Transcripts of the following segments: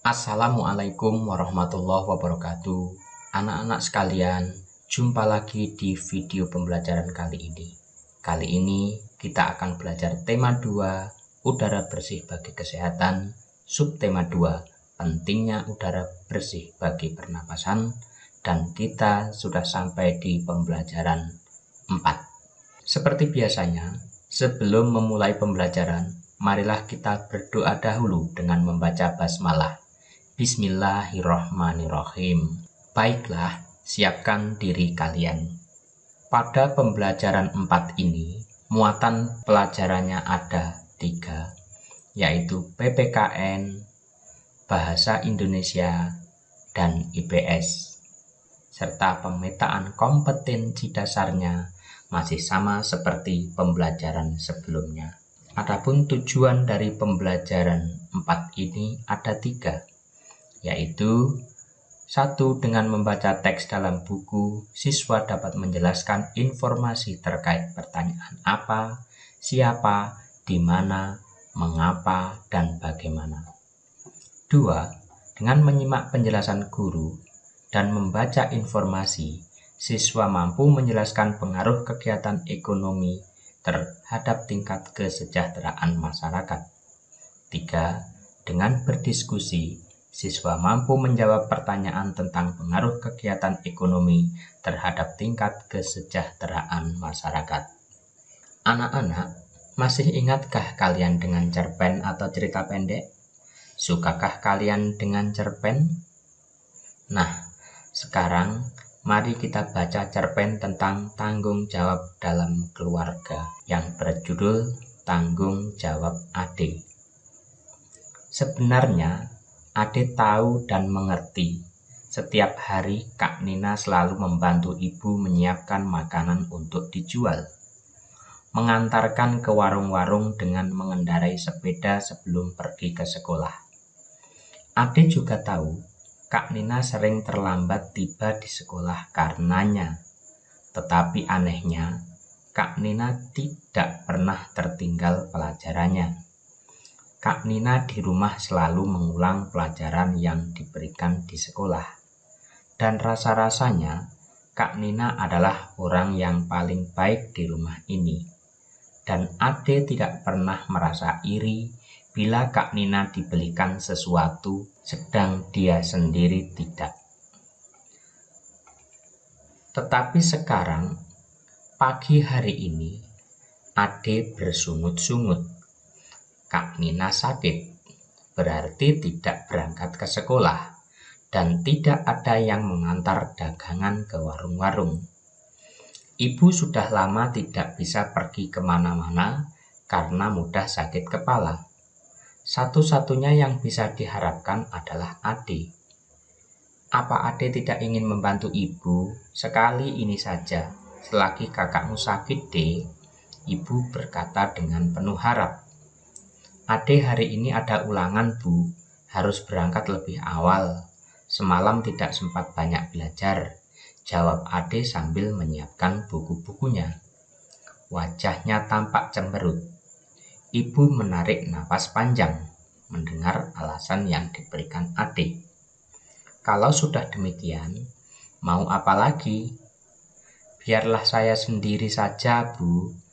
Assalamualaikum warahmatullahi wabarakatuh. Anak-anak sekalian, jumpa lagi di video pembelajaran kali ini. Kali ini kita akan belajar tema 2, udara bersih bagi kesehatan, subtema 2, pentingnya udara bersih bagi pernapasan, dan kita sudah sampai di pembelajaran 4. Seperti biasanya, sebelum memulai pembelajaran, marilah kita berdoa dahulu dengan membaca basmalah. Bismillahirrohmanirrohim. Baiklah, siapkan diri kalian. Pada pembelajaran 4 ini, muatan pelajarannya ada 3, yaitu PPKN, Bahasa Indonesia, dan IPS. Serta pemetaan kompetensi dasarnya masih sama seperti pembelajaran sebelumnya. Adapun tujuan dari pembelajaran 4 ini ada 3, yaitu 1. Dengan membaca teks dalam buku, siswa dapat menjelaskan informasi terkait pertanyaan apa, siapa, di mana, mengapa, dan bagaimana. 2. Dengan menyimak penjelasan guru dan membaca informasi, siswa mampu menjelaskan pengaruh kegiatan ekonomi terhadap tingkat kesejahteraan masyarakat. 3. Dengan berdiskusi, siswa mampu menjawab pertanyaan tentang pengaruh kegiatan ekonomi terhadap tingkat kesejahteraan masyarakat. Anak-anak, masih ingatkah kalian dengan cerpen atau cerita pendek? Sukakah kalian dengan cerpen? Nah, sekarang mari kita baca cerpen tentang tanggung jawab dalam keluarga yang berjudul Tanggung Jawab Ade. Sebenarnya, Ade tahu dan mengerti. Setiap hari Kak Nina selalu membantu ibu menyiapkan makanan untuk dijual. Mengantarkan ke warung-warung dengan mengendarai sepeda sebelum pergi ke sekolah. Ade juga tahu Kak Nina sering terlambat tiba di sekolah karenanya. Tetapi anehnya, Kak Nina tidak pernah tertinggal pelajarannya. Kak Nina di rumah selalu mengulang pelajaran yang diberikan di sekolah. Dan rasa-rasanya, Kak Nina adalah orang yang paling baik di rumah ini. Dan Ade tidak pernah merasa iri bila Kak Nina dibelikan sesuatu, sedang dia sendiri tidak. Tetapi sekarang, pagi hari ini, Ade bersungut-sungut. Kak Nina sakit, berarti tidak berangkat ke sekolah, dan tidak ada yang mengantar dagangan ke warung-warung. Ibu sudah lama tidak bisa pergi kemana-mana karena mudah sakit kepala. Satu-satunya yang bisa diharapkan adalah Ade. Apa Ade tidak ingin membantu ibu? Sekali ini saja, selagi kakakmu sakit, Dek, ibu berkata dengan penuh harap. Ade hari ini ada ulangan, Bu. Harus berangkat lebih awal. Semalam tidak sempat banyak belajar, jawab Ade sambil menyiapkan buku-bukunya. Wajahnya tampak cemberut. Ibu menarik napas panjang mendengar alasan yang diberikan Ade. Kalau sudah demikian, mau apa lagi? Biarlah saya sendiri saja, Bu.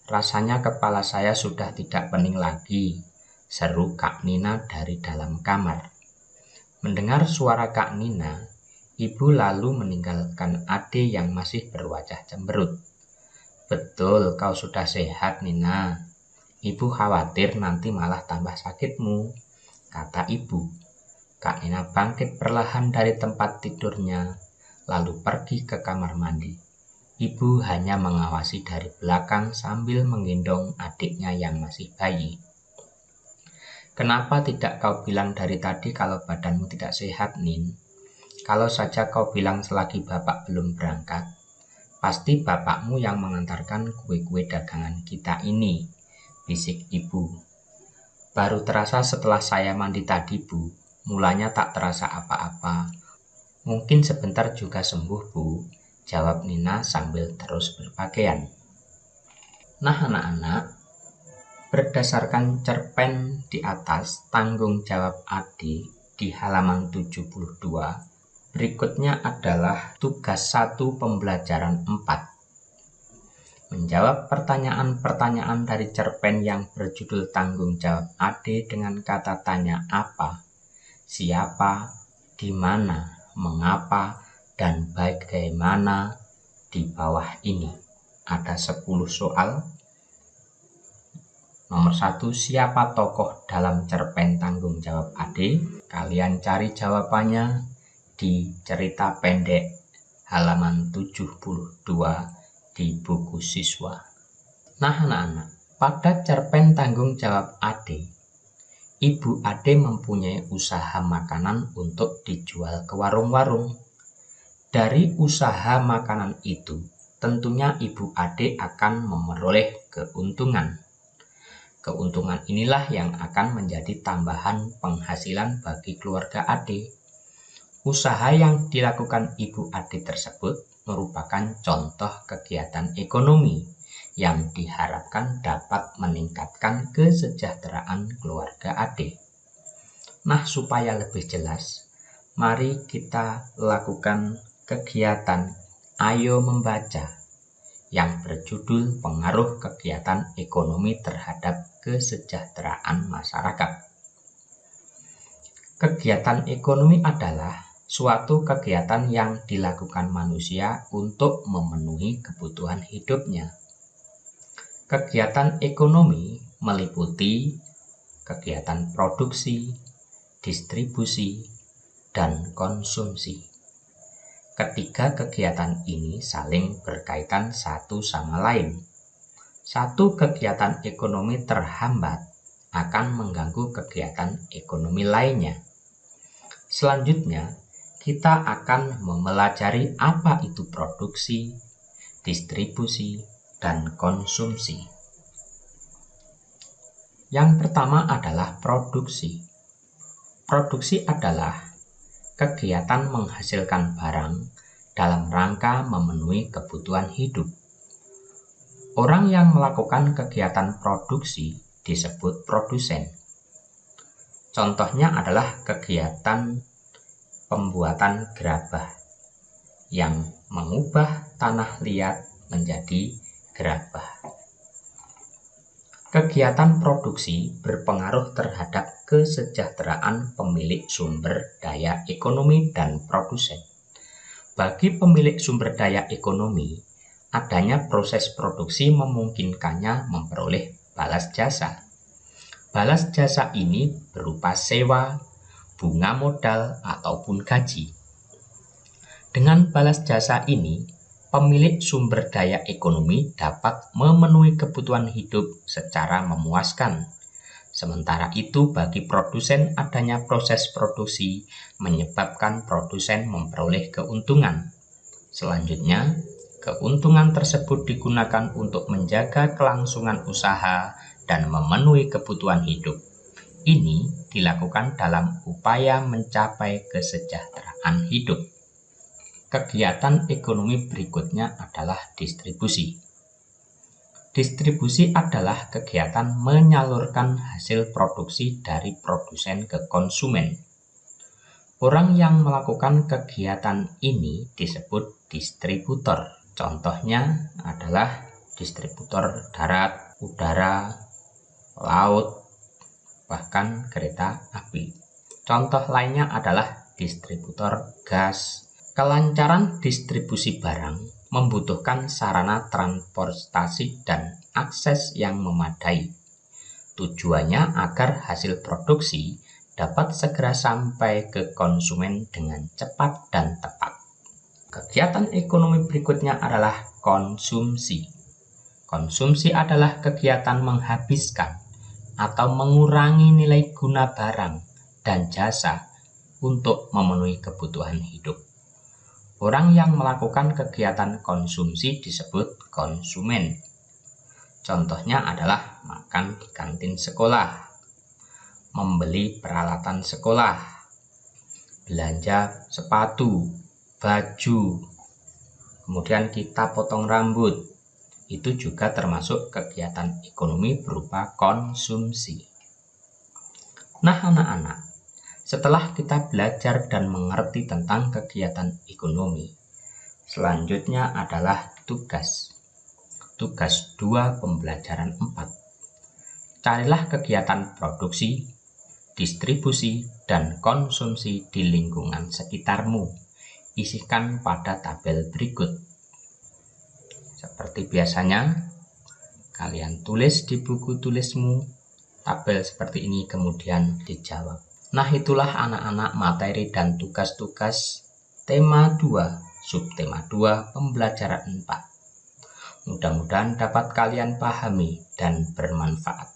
Rasanya kepala saya sudah tidak pening lagi, seru Kak Nina dari dalam kamar. Mendengar suara Kak Nina, ibu lalu meninggalkan Ade yang masih berwajah cemberut. Betul, kau sudah sehat, Nina. Ibu khawatir nanti malah tambah sakitmu, kata ibu. Kak Nina bangkit perlahan dari tempat tidurnya, lalu pergi ke kamar mandi. Ibu hanya mengawasi dari belakang sambil menggendong adiknya yang masih bayi. Kenapa tidak kau bilang dari tadi kalau badanmu tidak sehat, Nin? Kalau saja kau bilang selagi bapak belum berangkat, pasti bapakmu yang mengantarkan kue-kue dagangan kita ini, bisik ibu. Baru terasa setelah saya mandi tadi, Bu. Mulanya tak terasa apa-apa. Mungkin sebentar juga sembuh, Bu, jawab Nina sambil terus berpakaian. Nah, anak-anak, berdasarkan cerpen di atas, tanggung jawab Ade, di halaman 72. Berikutnya adalah tugas 1 pembelajaran 4. Menjawab pertanyaan-pertanyaan dari cerpen yang berjudul Tanggung Jawab AD dengan kata tanya apa, siapa, di mana, mengapa, dan bagaimana di bawah ini. Ada 10 soal. Nomor 1, siapa tokoh dalam cerpen Tanggung Jawab AD? Kalian cari jawabannya di cerita pendek halaman 72 di buku siswa. Nah anak-anak, pada cerpen Tanggung Jawab AD, Ibu Ade mempunyai usaha makanan untuk dijual ke warung-warung. Dari usaha makanan itu, tentunya Ibu Ade akan memperoleh keuntungan. Keuntungan inilah yang akan menjadi tambahan penghasilan bagi keluarga Ade. Usaha yang dilakukan Ibu Ade tersebut merupakan contoh kegiatan ekonomi yang diharapkan dapat meningkatkan kesejahteraan keluarga Ade. Nah, supaya lebih jelas, mari kita lakukan kegiatan Ayo Membaca yang berjudul Pengaruh Kegiatan Ekonomi Terhadap Kesejahteraan Masyarakat. Kegiatan ekonomi adalah suatu kegiatan yang dilakukan manusia untuk memenuhi kebutuhan hidupnya. Kegiatan ekonomi meliputi kegiatan produksi, distribusi, dan konsumsi. Ketiga kegiatan ini saling berkaitan satu sama lain. Satu kegiatan ekonomi terhambat akan mengganggu kegiatan ekonomi lainnya. Selanjutnya, kita akan mempelajari apa itu produksi, distribusi, dan konsumsi. Yang pertama adalah produksi. Produksi adalah kegiatan menghasilkan barang dalam rangka memenuhi kebutuhan hidup. Orang yang melakukan kegiatan produksi disebut produsen. Contohnya adalah kegiatan pembuatan gerabah yang mengubah tanah liat menjadi gerabah. Kegiatan produksi berpengaruh terhadap kesejahteraan pemilik sumber daya ekonomi dan produsen. Bagi pemilik sumber daya ekonomi, adanya proses produksi memungkinkannya memperoleh balas jasa. Balas jasa ini berupa sewa, bunga modal, ataupun gaji. Dengan balas jasa ini, pemilik sumber daya ekonomi dapat memenuhi kebutuhan hidup secara memuaskan. Sementara itu, bagi produsen adanya proses produksi menyebabkan produsen memperoleh keuntungan. Selanjutnya, keuntungan tersebut digunakan untuk menjaga kelangsungan usaha dan memenuhi kebutuhan hidup. Ini dilakukan dalam upaya mencapai kesejahteraan hidup. Kegiatan ekonomi berikutnya adalah distribusi. Distribusi adalah kegiatan menyalurkan hasil produksi dari produsen ke konsumen. Orang yang melakukan kegiatan ini disebut distributor. Contohnya adalah distributor darat, udara, laut, bahkan kereta api. Contoh lainnya adalah distributor gas. Kelancaran distribusi barang membutuhkan sarana transportasi dan akses yang memadai. Tujuannya agar hasil produksi dapat segera sampai ke konsumen dengan cepat dan tepat. Kegiatan ekonomi berikutnya adalah konsumsi. Konsumsi adalah kegiatan menghabiskan atau mengurangi nilai guna barang dan jasa untuk memenuhi kebutuhan hidup. Orang yang melakukan kegiatan konsumsi disebut konsumen. Contohnya adalah makan di kantin sekolah, membeli peralatan sekolah, belanja sepatu, baju, kemudian kita potong rambut. Itu juga termasuk kegiatan ekonomi berupa konsumsi. Nah anak-anak, Setelah kita belajar dan mengerti tentang kegiatan ekonomi, selanjutnya adalah tugas. Tugas 2 pembelajaran 4. Carilah kegiatan produksi, distribusi, dan konsumsi di lingkungan sekitarmu. Isikan pada tabel berikut. Seperti biasanya, kalian tulis di buku tulismu tabel seperti ini, kemudian dijawab. Nah, itulah anak-anak materi dan tugas-tugas tema 2, subtema 2, pembelajaran 4. Mudah-mudahan dapat kalian pahami dan bermanfaat.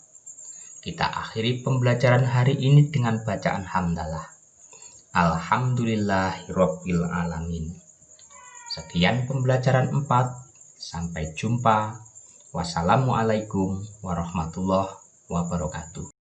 Kita akhiri pembelajaran hari ini dengan bacaan hamdalah. Alhamdulillahirabbil alamin. Sekian pembelajaran 4. Sampai jumpa. Wassalamualaikum warahmatullahi wabarakatuh.